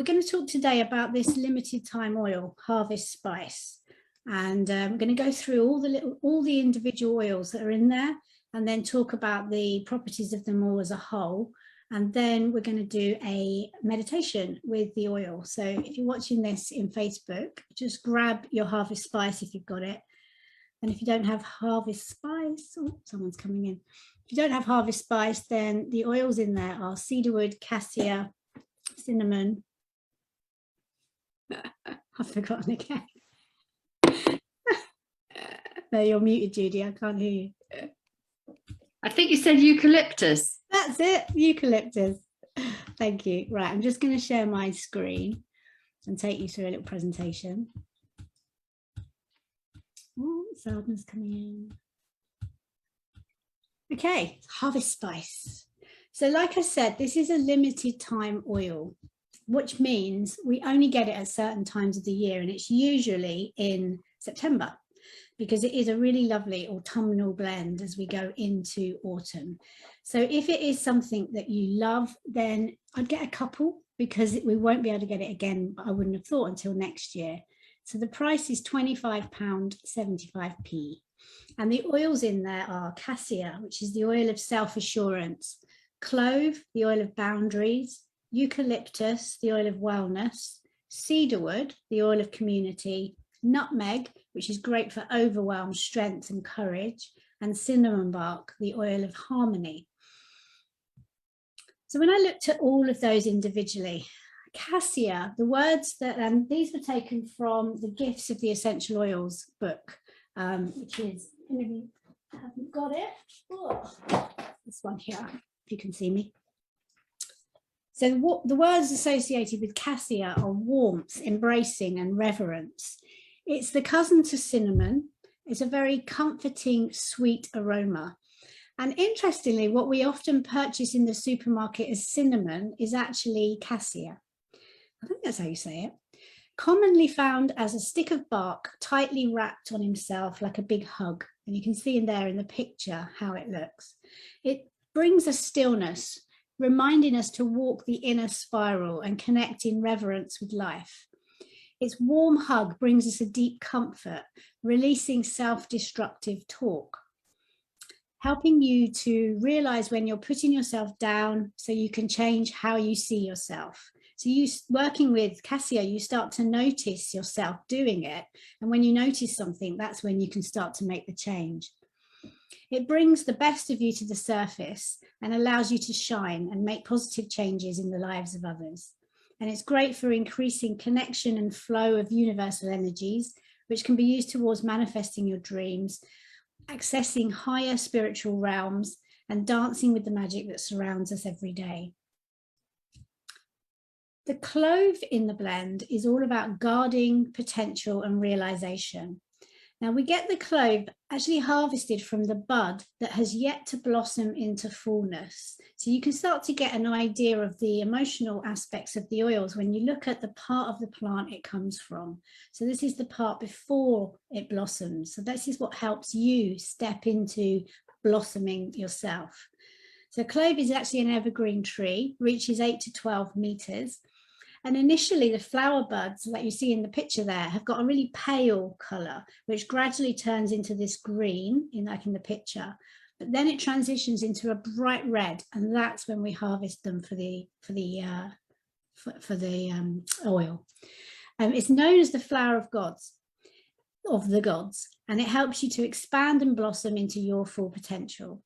We're going to talk today about this limited time oil, Harvest Spice. And I'm going to go through all the individual oils that are in there, and then talk about the properties of them all as a whole. And then we're going to do a meditation with the oil. So if you're watching this in Facebook, just grab your Harvest Spice if you've got it. And if you don't have Harvest Spice, oh, someone's coming in. If you don't have Harvest Spice, then the oils in there are cedarwood, cassia, cinnamon. I've forgotten again. No, you're muted, Judy. I can't hear you. I think you said eucalyptus. That's it, eucalyptus. Thank you. Right, I'm just going to share my screen and take you through a little presentation. Oh, Seldon's coming in. Okay, Harvest Spice. So like I said, this is a limited time oil, which means we only get it at certain times of the year, and it's usually in September, because it is a really lovely autumnal blend as we go into autumn. So if it is something that you love, then I'd get a couple, because we won't be able to get it again, I wouldn't have thought, until next year. So the price is £25.75p. And the oils in there are Cassia, which is the oil of self-assurance, Clove, the oil of boundaries, Eucalyptus, the oil of wellness, Cedarwood, the oil of community, Nutmeg, which is great for overwhelm, strength and courage, and cinnamon bark, the oil of harmony. So when I looked at all of those individually, Cassia, the words that, these were taken from the Gifts of the Essential Oils book, which is, I haven't got it, this one here, if you can see me. So what the words associated with Cassia are warmth, embracing and reverence. It's the cousin to cinnamon. It's a very comforting, sweet aroma. And interestingly, what we often purchase in the supermarket as cinnamon is actually Cassia. I think that's how you say it. Commonly found as a stick of bark tightly wrapped on himself like a big hug. And you can see in there in the picture how it looks. It brings a stillness, reminding us to walk the inner spiral and connect in reverence with life. Its warm hug brings us a deep comfort, releasing self-destructive talk, helping you to realize when you're putting yourself down so you can change how you see yourself. So you working with Cassia, you start to notice yourself doing it. And when you notice something, that's when you can start to make the change. It brings the best of you to the surface and allows you to shine and make positive changes in the lives of others. And it's great for increasing connection and flow of universal energies, which can be used towards manifesting your dreams, accessing higher spiritual realms, and dancing with the magic that surrounds us every day. The clove in the blend is all about guarding, potential, and realization. Now we get the clove actually harvested from the bud that has yet to blossom into fullness. So you can start to get an idea of the emotional aspects of the oils when you look at the part of the plant it comes from. So this is the part before it blossoms. So this is what helps you step into blossoming yourself. So clove is actually an evergreen tree, reaches 8 to 12 meters. And initially the flower buds that you see in the picture there have got a really pale color, which gradually turns into this green, like in the picture, but then it transitions into a bright red, and that's when we harvest them for the oil. It's known as the flower of the gods, and it helps you to expand and blossom into your full potential.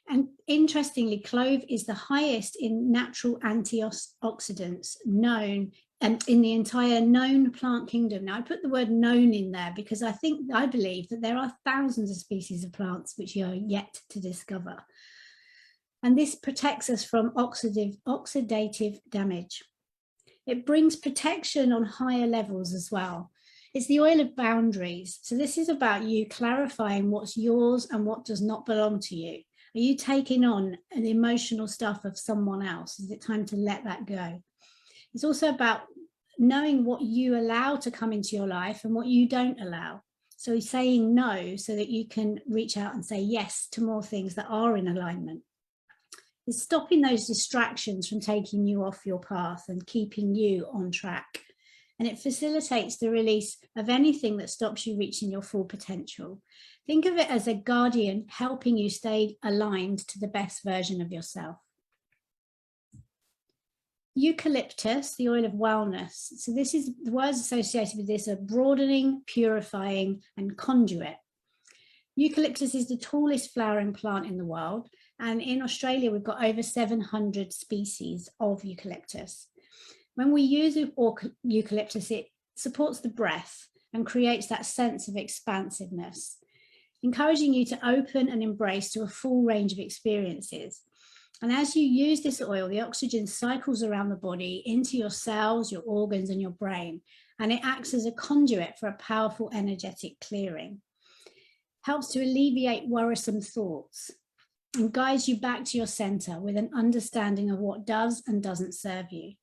And interestingly, clove is the highest in natural antioxidants known in the entire known plant kingdom. Now, I put the word known in there because I believe that there are thousands of species of plants which you are yet to discover. And this protects us from oxidative damage. It brings protection on higher levels as well. It's the oil of boundaries. So this is about you clarifying what's yours and what does not belong to you. Are you taking on the emotional stuff of someone else? Is it time to let that go? It's also about knowing what you allow to come into your life and what you don't allow. So saying no so that you can reach out and say yes to more things that are in alignment. It's stopping those distractions from taking you off your path and keeping you on track. And it facilitates the release of anything that stops you reaching your full potential. Think of it as a guardian helping you stay aligned to the best version of yourself. Eucalyptus, the oil of wellness. So this is the words associated with this are broadening, purifying, and conduit. Eucalyptus is the tallest flowering plant in the world. And in Australia, we've got over 700 species of eucalyptus. When we use eucalyptus, it supports the breath and creates that sense of expansiveness, encouraging you to open and embrace to a full range of experiences. And as you use this oil, the oxygen cycles around the body into your cells, your organs, and your brain, and it acts as a conduit for a powerful energetic clearing. Helps to alleviate worrisome thoughts and guides you back to your center with an understanding of what does and doesn't serve you.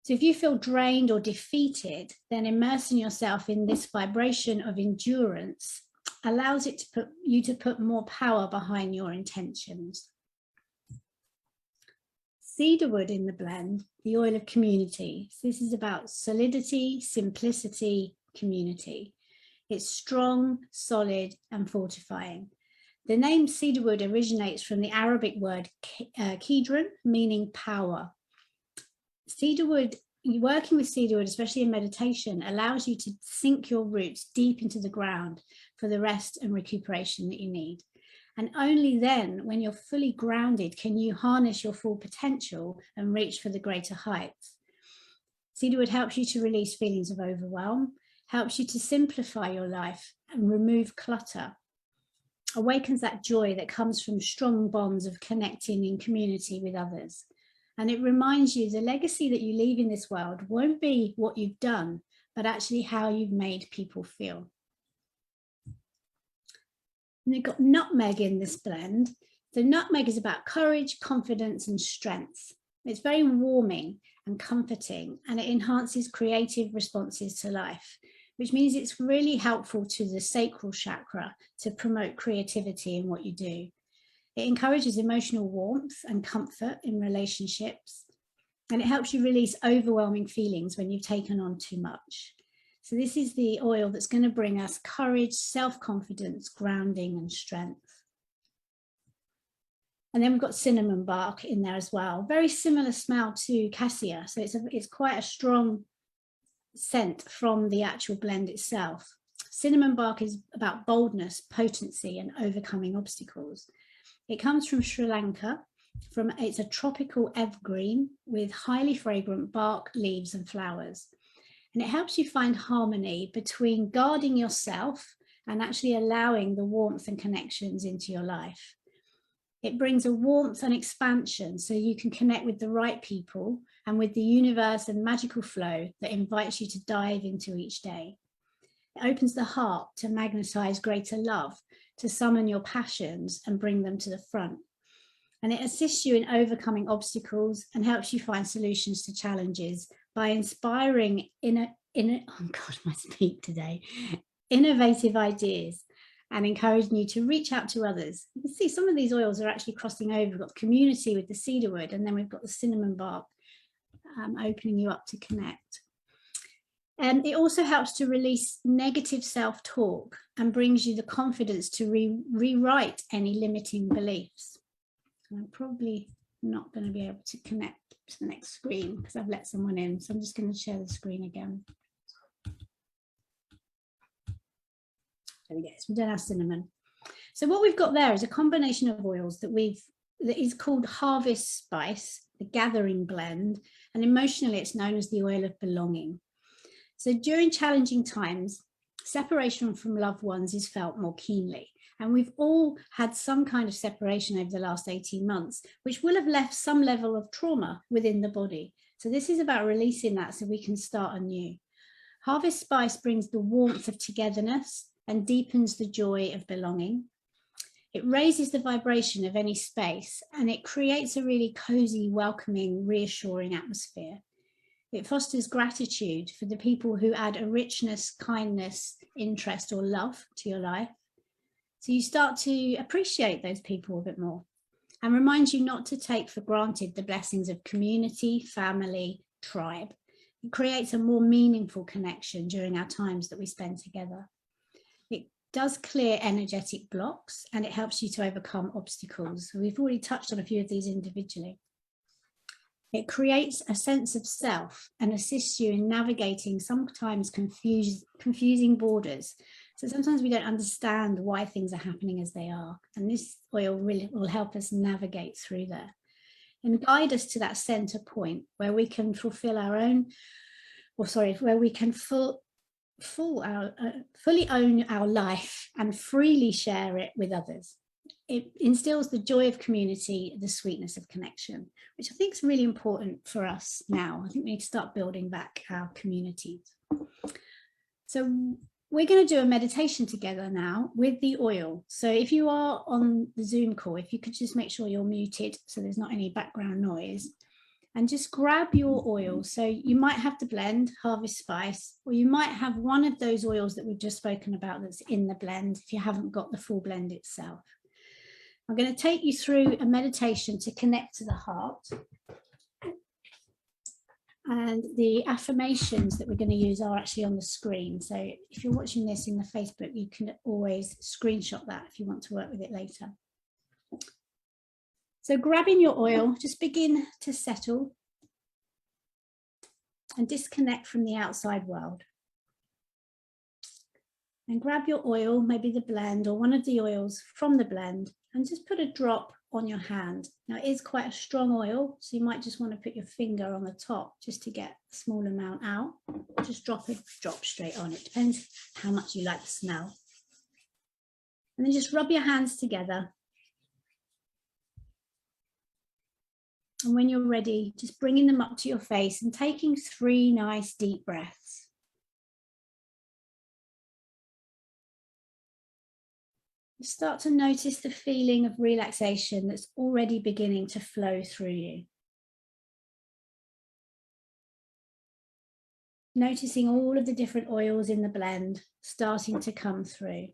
So if you feel drained or defeated, then immersing yourself in this vibration of endurance allows it to put more power behind your intentions. Cedarwood in the blend, the oil of community. So this is about solidity, simplicity, community. It's strong, solid, and fortifying. The name cedarwood originates from the Arabic word kidron, meaning power. Cedarwood, working with cedarwood, especially in meditation, allows you to sink your roots deep into the ground for the rest and recuperation that you need. And only then, when you're fully grounded, can you harness your full potential and reach for the greater heights. Cedarwood helps you to release feelings of overwhelm, helps you to simplify your life and remove clutter, awakens that joy that comes from strong bonds of connecting in community with others. And it reminds you the legacy that you leave in this world won't be what you've done, but actually how you've made people feel. And you've got nutmeg in this blend. So nutmeg is about courage, confidence, and strength. It's very warming and comforting, and it enhances creative responses to life, which means it's really helpful to the sacral chakra to promote creativity in what you do. It encourages emotional warmth and comfort in relationships, and it helps you release overwhelming feelings when you've taken on too much. So this is the oil that's going to bring us courage, self-confidence, grounding, and strength. And then we've got cinnamon bark in there as well. Very similar smell to cassia. So it's quite a strong scent from the actual blend itself. Cinnamon bark is about boldness, potency, and overcoming obstacles. It comes from Sri Lanka. It's a tropical evergreen with highly fragrant bark, leaves, and flowers. And it helps you find harmony between guarding yourself and actually allowing the warmth and connections into your life. It brings a warmth and expansion so you can connect with the right people and with the universe and magical flow that invites you to dive into each day. It opens the heart to magnetize greater love, to summon your passions and bring them to the front. And it assists you in overcoming obstacles and helps you find solutions to challenges by inspiring innovative ideas and encouraging you to reach out to others. You can see some of these oils are actually crossing over. We've got community with the cedarwood, and then we've got the cinnamon bark opening you up to connect. And it also helps to release negative self-talk and brings you the confidence to rewrite any limiting beliefs. I'm probably not going to be able to connect to the next screen because I've let someone in. So I'm just going to share the screen again. There we go. So we don't have cinnamon. So what we've got there is a combination of oils that is called harvest spice, the gathering blend, and emotionally it's known as the oil of belonging. So during challenging times, separation from loved ones is felt more keenly. And we've all had some kind of separation over the last 18 months, which will have left some level of trauma within the body. So this is about releasing that so we can start anew. Harvest spice brings the warmth of togetherness and deepens the joy of belonging. It raises the vibration of any space, and it creates a really cozy, welcoming, reassuring atmosphere. It fosters gratitude for the people who add a richness, kindness, interest, or love to your life. So you start to appreciate those people a bit more. and reminds you not to take for granted the blessings of community, family, tribe. It creates a more meaningful connection during our times that we spend together. It does clear energetic blocks and it helps you to overcome obstacles. We've already touched on a few of these individually. It creates a sense of self and assists you in navigating sometimes confusing borders. So sometimes we don't understand why things are happening as they are. And this oil really will help us navigate through there and guide us to that center point where we can fulfill our own, where we can fully own our life and freely share it with others. It instills the joy of community, the sweetness of connection, which I think is really important for us now. I think we need to start building back our communities. So we're going to do a meditation together now with the oil. So if you are on the Zoom call, if you could just make sure you're muted so there's not any background noise, and just grab your oil. So you might have the blend, Harvest Spice, or you might have one of those oils that we've just spoken about that's in the blend if you haven't got the full blend itself. I'm going to take you through a meditation to connect to the heart. And the affirmations that we're going to use are actually on the screen. So if you're watching this in the Facebook, you can always screenshot that if you want to work with it later. So grabbing your oil, just begin to settle and disconnect from the outside world. And grab your oil, maybe the blend or one of the oils from the blend, and just put a drop on your hand. Now it is quite a strong oil, so you might just want to put your finger on the top just to get a small amount out. Just drop straight on. It depends how much you like the smell. And then just rub your hands together. And when you're ready, just bringing them up to your face and taking 3 nice deep breaths. Start to notice the feeling of relaxation that's already beginning to flow through you. Noticing all of the different oils in the blend starting to come through.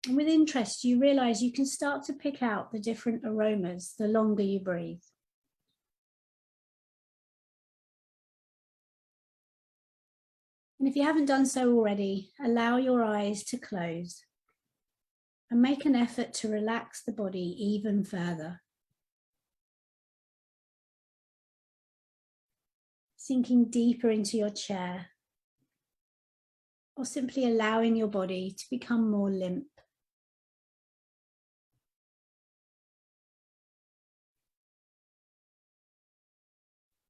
And with interest, you realize you can start to pick out the different aromas the longer you breathe. And if you haven't done so already, allow your eyes to close and make an effort to relax the body even further. Sinking deeper into your chair, or simply allowing your body to become more limp.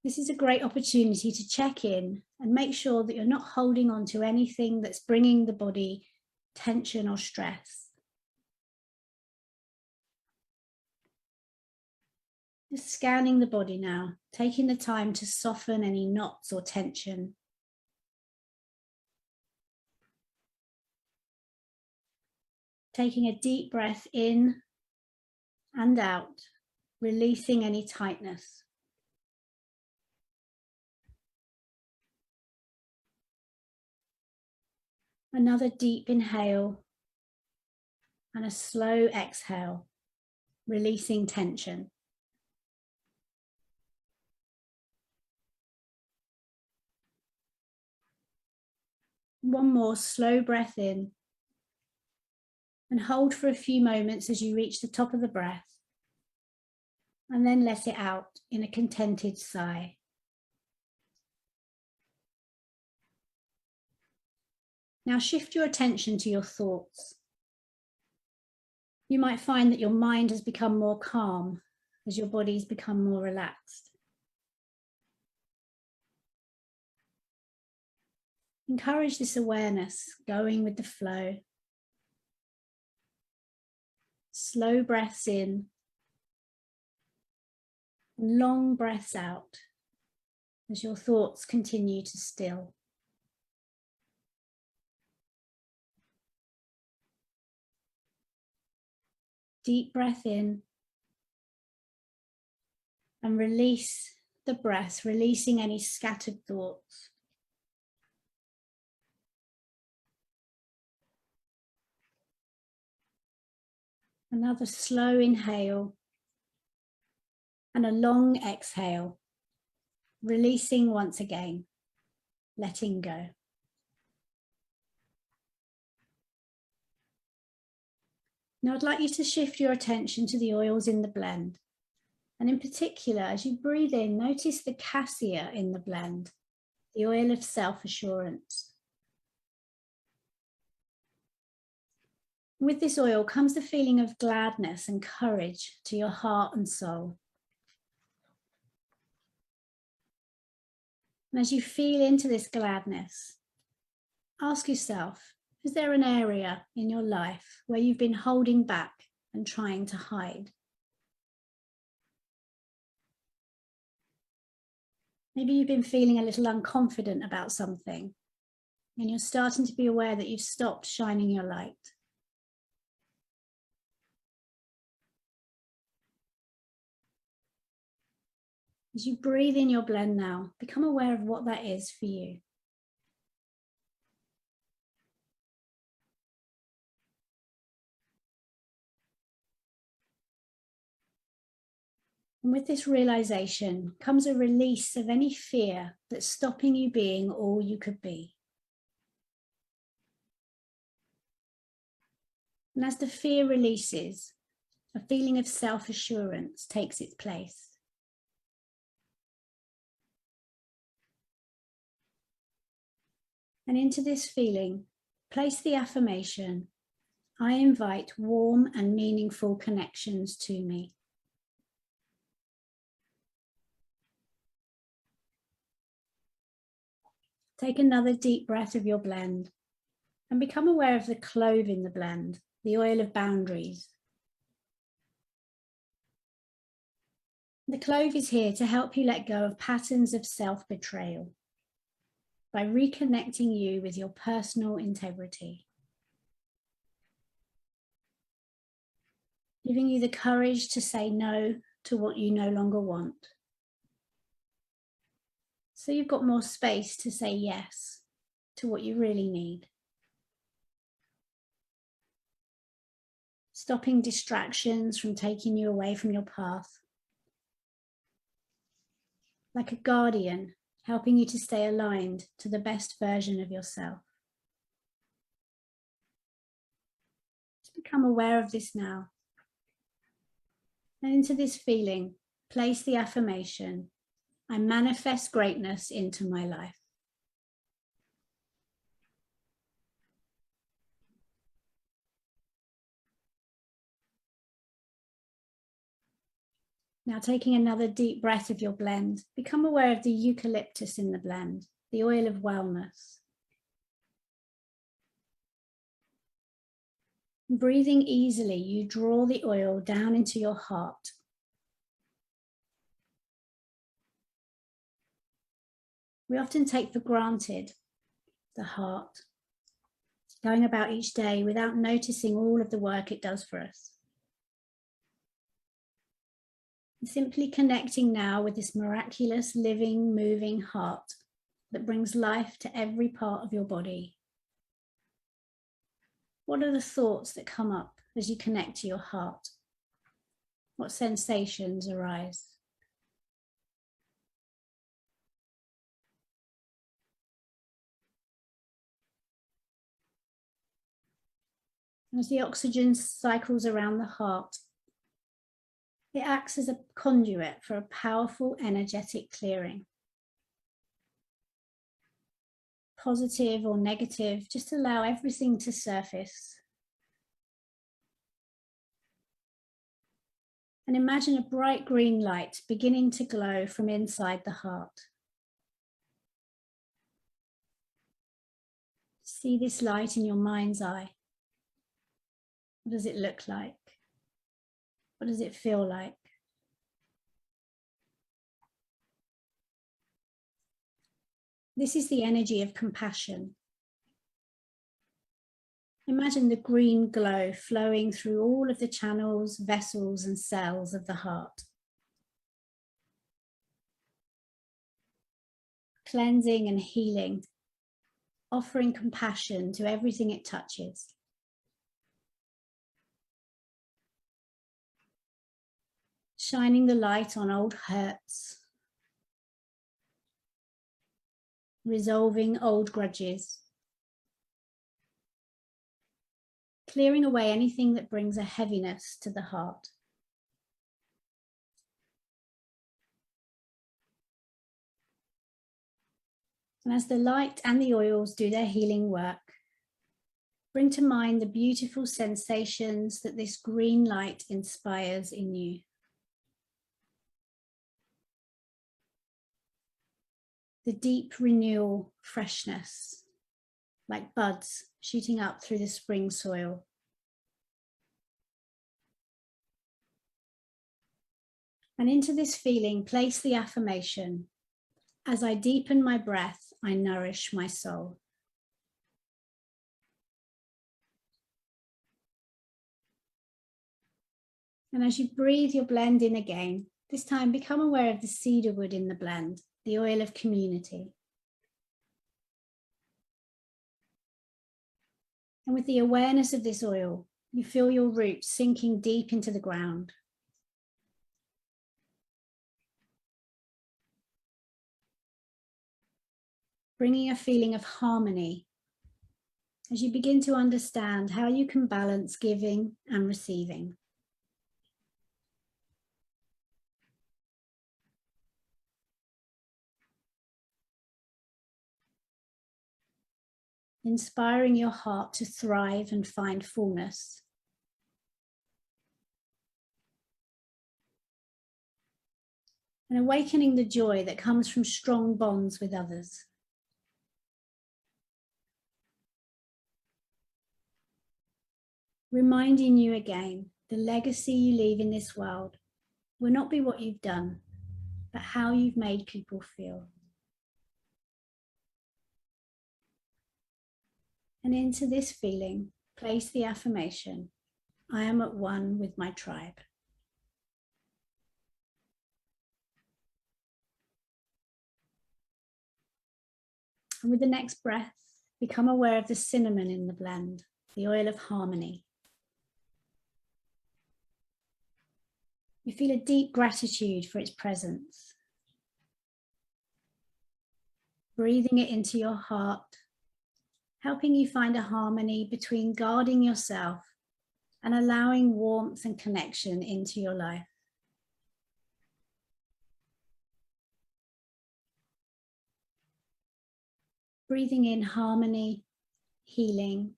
This is a great opportunity to check in and make sure that you're not holding on to anything that's bringing the body tension or stress. Just scanning the body now, taking the time to soften any knots or tension. Taking a deep breath in and out, releasing any tightness. Another deep inhale and a slow exhale, releasing tension. One more slow breath in and hold for a few moments as you reach the top of the breath, and then let it out in a contented sigh. Now shift your attention to your thoughts. You might find that your mind has become more calm as your body's become more relaxed. Encourage this awareness, going with the flow. Slow breaths in, long breaths out as your thoughts continue to still. Deep breath in and release the breath, releasing any scattered thoughts. Another slow inhale and a long exhale, releasing once again, letting go. Now I'd like you to shift your attention to the oils in the blend. And in particular, as you breathe in, notice the Cassia in the blend, the oil of self-assurance. With this oil comes the feeling of gladness and courage to your heart and soul. And as you feel into this gladness, ask yourself, is there an area in your life where you've been holding back and trying to hide? Maybe you've been feeling a little unconfident about something and you're starting to be aware that you've stopped shining your light. As you breathe in your blend now, become aware of what that is for you. And with this realization comes a release of any fear that's stopping you being all you could be. And as the fear releases, a feeling of self-assurance takes its place. And into this feeling, place the affirmation, I invite warm and meaningful connections to me. Take another deep breath of your blend and become aware of the clove in the blend, the oil of boundaries. The clove is here to help you let go of patterns of self-betrayal by reconnecting you with your personal integrity, giving you the courage to say no to what you no longer want. So you've got more space to say yes to what you really need. Stopping distractions from taking you away from your path. Like a guardian, helping you to stay aligned to the best version of yourself. Just become aware of this now. And into this feeling, place the affirmation, I manifest greatness into my life. Now taking another deep breath of your blend, become aware of the eucalyptus in the blend, the oil of wellness. Breathing easily, you draw the oil down into your heart. We often take for granted the heart, going about each day without noticing all of the work it does for us. And simply connecting now with this miraculous, living, moving heart that brings life to every part of your body. What are the thoughts that come up as you connect to your heart? What sensations arise? As the oxygen cycles around the heart, it acts as a conduit for a powerful energetic clearing. Positive or negative, just allow everything to surface. And imagine a bright green light beginning to glow from inside the heart. See this light in your mind's eye. What does it look like? What does it feel like? This is the energy of compassion. Imagine the green glow flowing through all of the channels, vessels, and cells of the heart. Cleansing and healing, offering compassion to everything it touches. shining the light on old hurts, resolving old grudges, clearing away anything that brings a heaviness to the heart. And as the light and the oils do their healing work, bring to mind the beautiful sensations that this green light inspires in you. The deep renewal freshness, like buds shooting up through the spring soil. And into this feeling, place the affirmation, as I deepen my breath, I nourish my soul. And as you breathe your blend in again, this time become aware of the cedarwood in the blend, the oil of community. And with the awareness of this oil, you feel your roots sinking deep into the ground. Bringing a feeling of harmony as you begin to understand how you can balance giving and receiving. Inspiring your heart to thrive and find fullness. And awakening the joy that comes from strong bonds with others. Reminding you again, the legacy you leave in this world will not be what you've done, but how you've made people feel. And into this feeling, place the affirmation, I am at one with my tribe. And with the next breath, become aware of the cinnamon in the blend, the oil of harmony. You feel a deep gratitude for its presence. Breathing it into your heart, helping you find a harmony between guarding yourself and allowing warmth and connection into your life. Breathing in harmony, healing,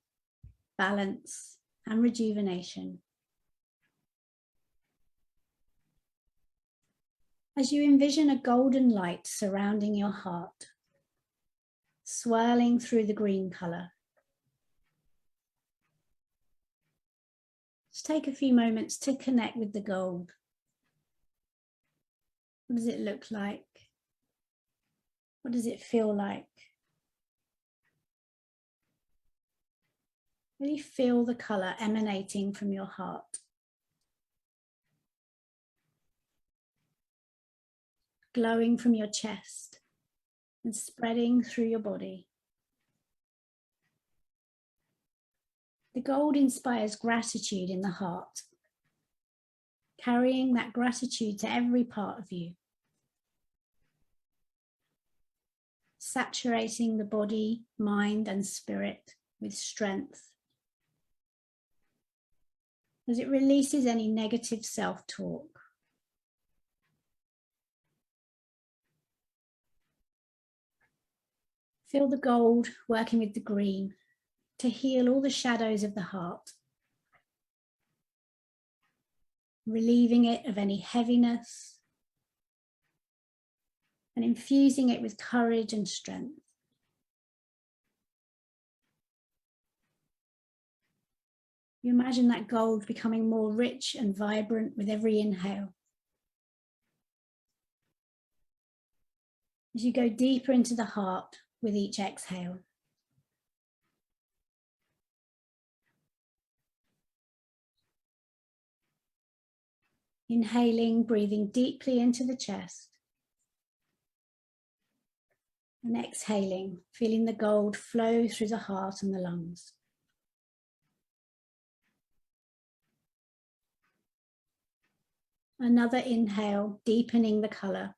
balance, and rejuvenation. As you envision a golden light surrounding your heart, swirling through the green color. Just take a few moments to connect with the gold. What does it look like? What does it feel like? Really feel the color emanating from your heart. Glowing from your chest and spreading through your body. The gold inspires gratitude in the heart, carrying that gratitude to every part of you, saturating the body, mind, and spirit with strength as it releases any negative self-talk. Feel the gold working with the green to heal all the shadows of the heart, relieving it of any heaviness and infusing it with courage and strength. You imagine that gold becoming more rich and vibrant with every inhale. As you go deeper into the heart with each exhale. Inhaling, breathing deeply into the chest. And exhaling, feeling the gold flow through the heart and the lungs. Another inhale, deepening the colour.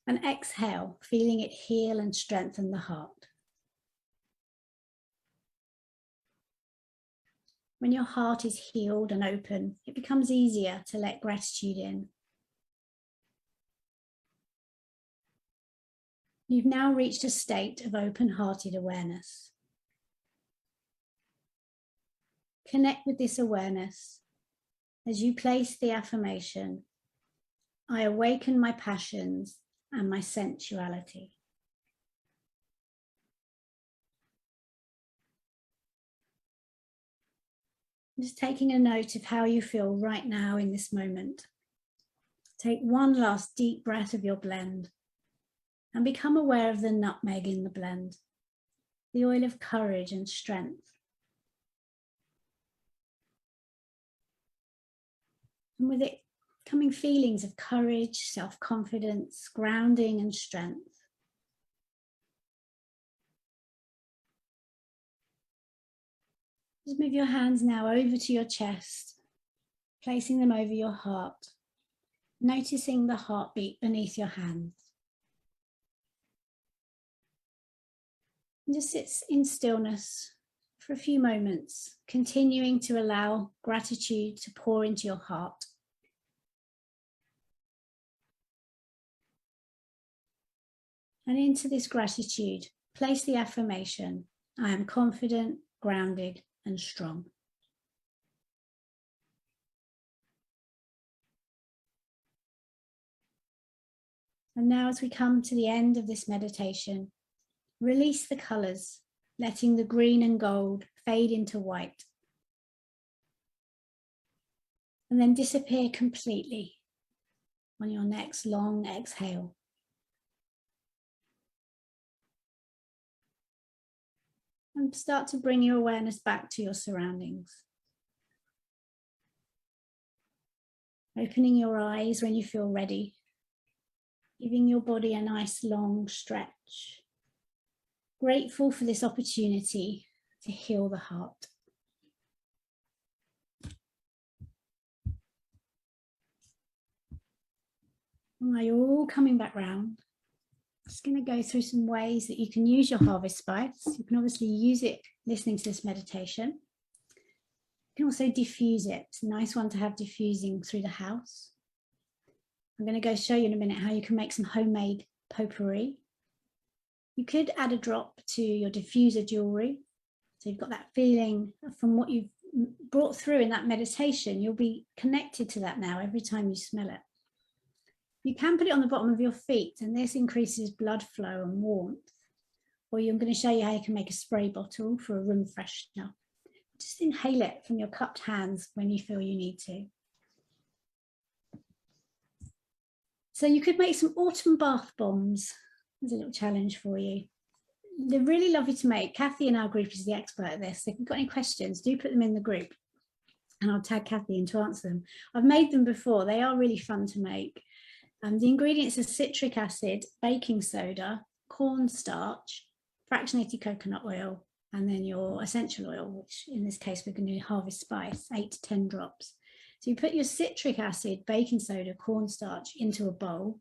And exhale, feeling it heal and strengthen the heart. When your heart is healed and open, it becomes easier to let gratitude in. You've now reached a state of open-hearted awareness. Connect with this awareness as you place the affirmation, I awaken my passions and my sensuality. Just taking a note of how you feel right now in this moment. Take one last deep breath of your blend and become aware of the nutmeg in the blend, the oil of courage and strength. And with it coming feelings of courage, self-confidence, grounding and strength. Just move your hands now over to your chest, placing them over your heart, noticing the heartbeat beneath your hands. And just sit in stillness for a few moments, continuing to allow gratitude to pour into your heart. And into this gratitude, place the affirmation, I am confident, grounded, and strong. And now as we come to the end of this meditation, release the colours, letting the green and gold fade into white. And then disappear completely on your next long exhale. And start to bring your awareness back to your surroundings. Opening your eyes when you feel ready, giving your body a nice long stretch. Grateful for this opportunity to heal the heart. And now you're all coming back round. Just going to go through some ways that you can use your harvest spice. You can obviously use it listening to this meditation. You can also diffuse it. It's a nice one to have diffusing through the house. I'm going to go show you in a minute how you can make some homemade potpourri. You could add a drop to your diffuser jewelry. So you've got that feeling from what you've brought through in that meditation. You'll be connected to that now every time you smell it. You can put it on the bottom of your feet, and this increases blood flow and warmth. Or I'm going to show you how you can make a spray bottle for a room freshener. Just inhale it from your cupped hands when you feel you need to. So you could make some autumn bath bombs. There's a little challenge for you. They're really lovely to make. Kathy in our group is the expert at this. If you've got any questions, do put them in the group and I'll tag Kathy in to answer them. I've made them before. They are really fun to make. The ingredients are citric acid, baking soda, cornstarch, fractionated coconut oil, and then your essential oil, which in this case we're going to do harvest spice, 8 to 10 drops. So you put your citric acid, baking soda, cornstarch into a bowl,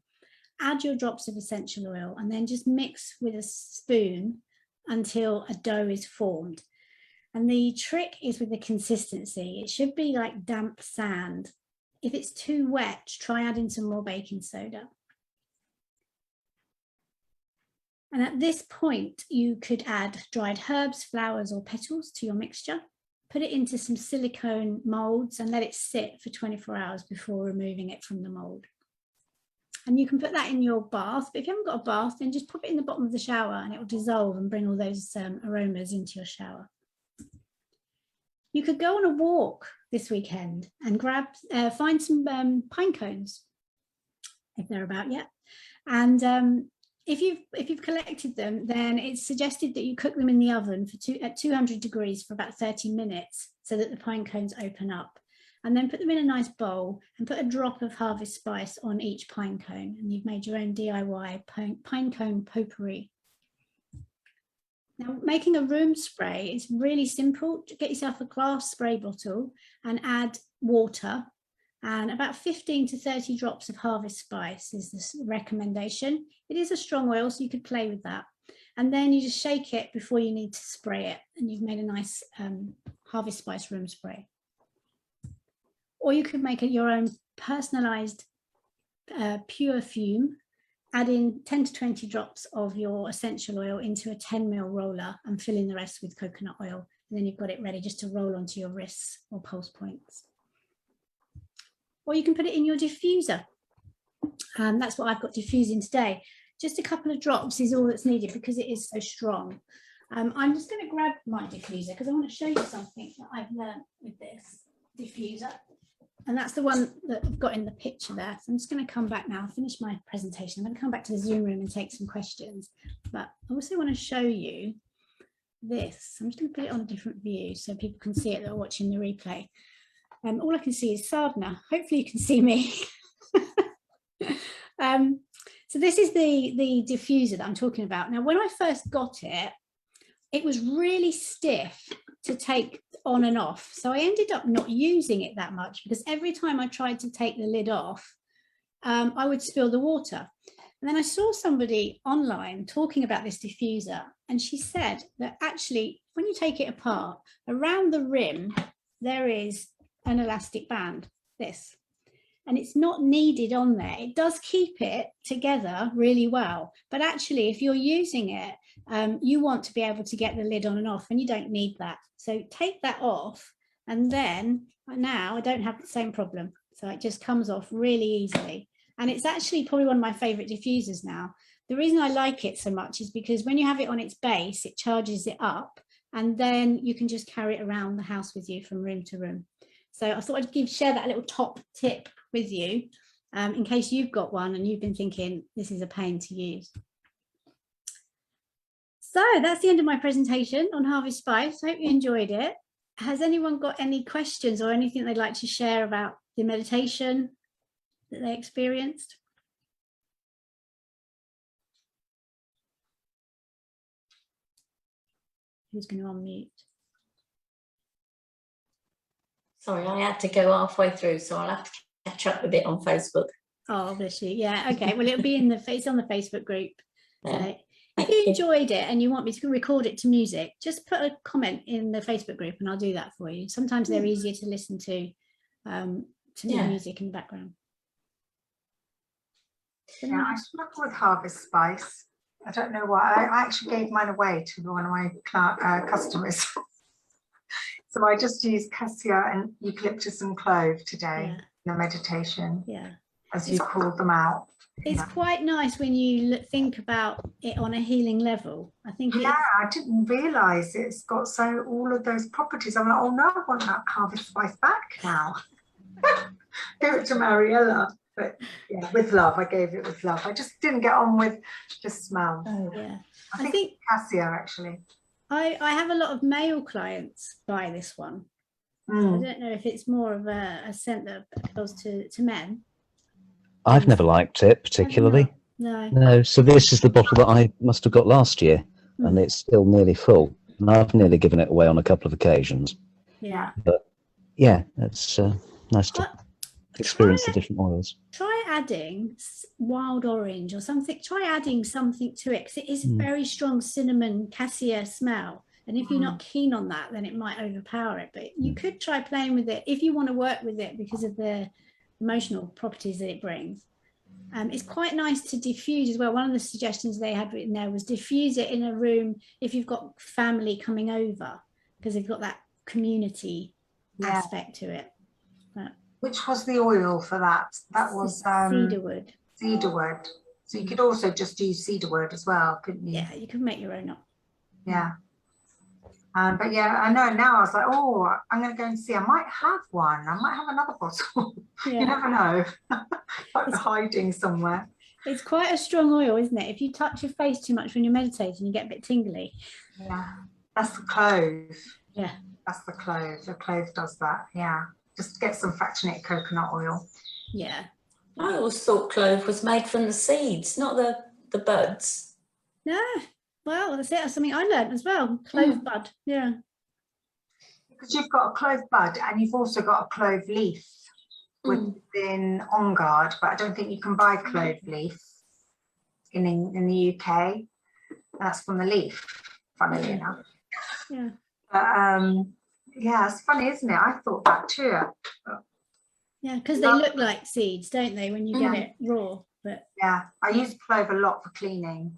add your drops of essential oil, and then just mix with a spoon until a dough is formed. And the trick is with the consistency. It should be like damp sand. If it's too wet, try adding some more baking soda. And at this point, you could add dried herbs, flowers, or petals to your mixture. Put it into some silicone molds and let it sit for 24 hours before removing it from the mold. And you can put that in your bath, but if you haven't got a bath, then just pop it in the bottom of the shower and it will dissolve and bring all those aromas into your shower. You could go on a walk this weekend and find some pine cones, if they're about yet. And if you've collected them, then it's suggested that you cook them in the oven at 200 degrees for about 30 minutes so that the pine cones open up. And then put them in a nice bowl and put a drop of harvest spice on each pine cone. And you've made your own DIY pine cone potpourri. Now, making a room spray is really simple. Get yourself a glass spray bottle and add water, and about 15 to 30 drops of harvest spice is the recommendation. It is a strong oil, so you could play with that. And then you just shake it before you need to spray it, and you've made a nice harvest spice room spray. Or you could make it your own personalized pure fume. Add in 10 to 20 drops of your essential oil into a 10 ml roller and fill in the rest with coconut oil. And then you've got it ready just to roll onto your wrists or pulse points. Or you can put it in your diffuser. That's what I've got diffusing today. Just a couple of drops is all that's needed because it is so strong. I'm just going to grab my diffuser because I want to show you something that I've learned with this diffuser. And that's the one that I've got in the picture there. So I'm just going to come back now. I'll finish my presentation. I'm going to come back to the Zoom room and take some questions. But I also want to show you this. I'm just going to put it on a different view so people can see it that are watching the replay. All I can see is Sadhana. Hopefully you can see me. So this is the diffuser that I'm talking about. Now, when I first got it, it was really stiff to take on and off. So I ended up not using it that much because every time I tried to take the lid off, I would spill the water. And then I saw somebody online talking about this diffuser, and she said that actually, when you take it apart, around the rim, there is an elastic band, this. And it's not needed on there. It does keep it together really well. But actually, if you're using it, you want to be able to get the lid on and off, and you don't need that. So take that off, and then now I don't have the same problem. So it just comes off really easily. And it's actually probably one of my favorite diffusers now. The reason I like it so much is because when you have it on its base, it charges it up, and then you can just carry it around the house with you from room to room. So I thought I'd share that little top tip with you in case you've got one and you've been thinking this is a pain to use. So that's the end of my presentation on Harvest Spice. I hope you enjoyed it. Has anyone got any questions or anything they'd like to share about the meditation that they experienced? Who's going to unmute? Sorry, I had to go halfway through, so I'll have to catch up with it on Facebook. Oh, bless you. Yeah, okay. Well, it'll be in the it's on the Facebook group. Yeah. So if you enjoyed it and you want me to record it to music, just put a comment in the Facebook group and I'll do that for you. Sometimes they're easier to listen to music in the background. Yeah, I struggle with Harvest Spice. I don't know why. I actually gave mine away to one of my customers. So I just used Cassia and Eucalyptus and Clove today in the meditation. Yeah, as you called them out. It's quite nice when you think about it on a healing level. I think. Yeah, I didn't realise it's got all of those properties. I'm like, oh no, I want that Harvest Spice back now. Give it to Mariella. But yeah, with love, I gave it with love. I just didn't get on with the smell. Oh, yeah. I think Cassia actually. I have a lot of male clients buy this one. So I don't know if it's more of a scent that appeals to men. I've never liked it particularly. No. So this is the bottle that I must have got last year, and it's still nearly full. And I've nearly given it away on a couple of occasions. Yeah. But yeah, it's nice to experience the different oils. Try adding wild orange or something. Try adding something to it because it is a very strong cinnamon cassia smell. And if you're not keen on that, then it might overpower it. But you could try playing with it if you want to work with it because of the emotional properties that it brings. It's quite nice to diffuse as well. One of the suggestions they had written there was diffuse it in a room if you've got family coming over, because they've got that community aspect to it. Which was the oil for that? That was cedarwood. Cedarwood. So you could also just use cedarwood as well, couldn't you? Yeah, you could make your own up. Yeah. But yeah, I know now. I was like, oh, I'm going to go and see. I might have one. I might have another bottle. You never know. Like hiding somewhere. It's quite a strong oil, isn't it? If you touch your face too much when you're meditating, you get a bit tingly. Yeah, that's the clove. Yeah, that's the clove. The clove does that. Yeah, just get some fractionated coconut oil. Yeah. I always thought clove was made from the seeds, not the buds. No. Well, that's it. That's something I learned as well. Clove bud. Yeah. Because you've got a clove bud and you've also got a clove leaf within On Guard, but I don't think you can buy clove leaf in the UK. That's from the leaf, funnily enough. Yeah. But yeah, it's funny, isn't it? I thought that too. Yeah, because they look like seeds, don't they, when you get it raw? But yeah, I use clove a lot for cleaning,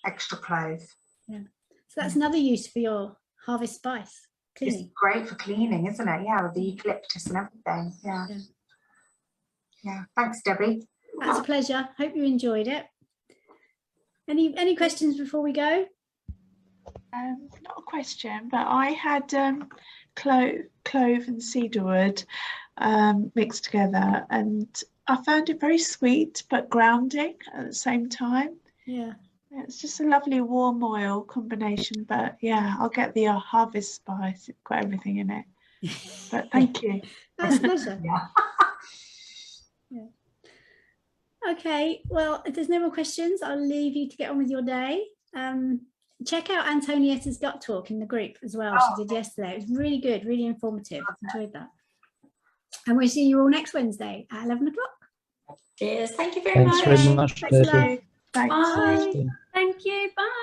extra clove. Yeah. So that's another use for your harvest spice. Cleaning. It's great for cleaning, isn't it? Yeah, with the eucalyptus and everything. Yeah. Yeah. Thanks, Debbie. That's a pleasure. Hope you enjoyed it. Any questions before we go? Not a question, but I had clove and cedarwood mixed together, and I found it very sweet but grounding at the same time. Yeah. It's just a lovely warm oil combination, but yeah, I'll get the harvest spice. It's got everything in it. But thank you. That's a pleasure. Yeah. Okay, well, if there's no more questions, I'll leave you to get on with your day. Check out Antonietta's gut talk in the group as well. She did yesterday. It was really good, really informative. Enjoyed that. And we'll see you all next Wednesday at 11 o'clock. Cheers. Thank you very Thanks much. very much, Thanks a lot. Kirsty. Thanks. Bye. Thank you. Bye.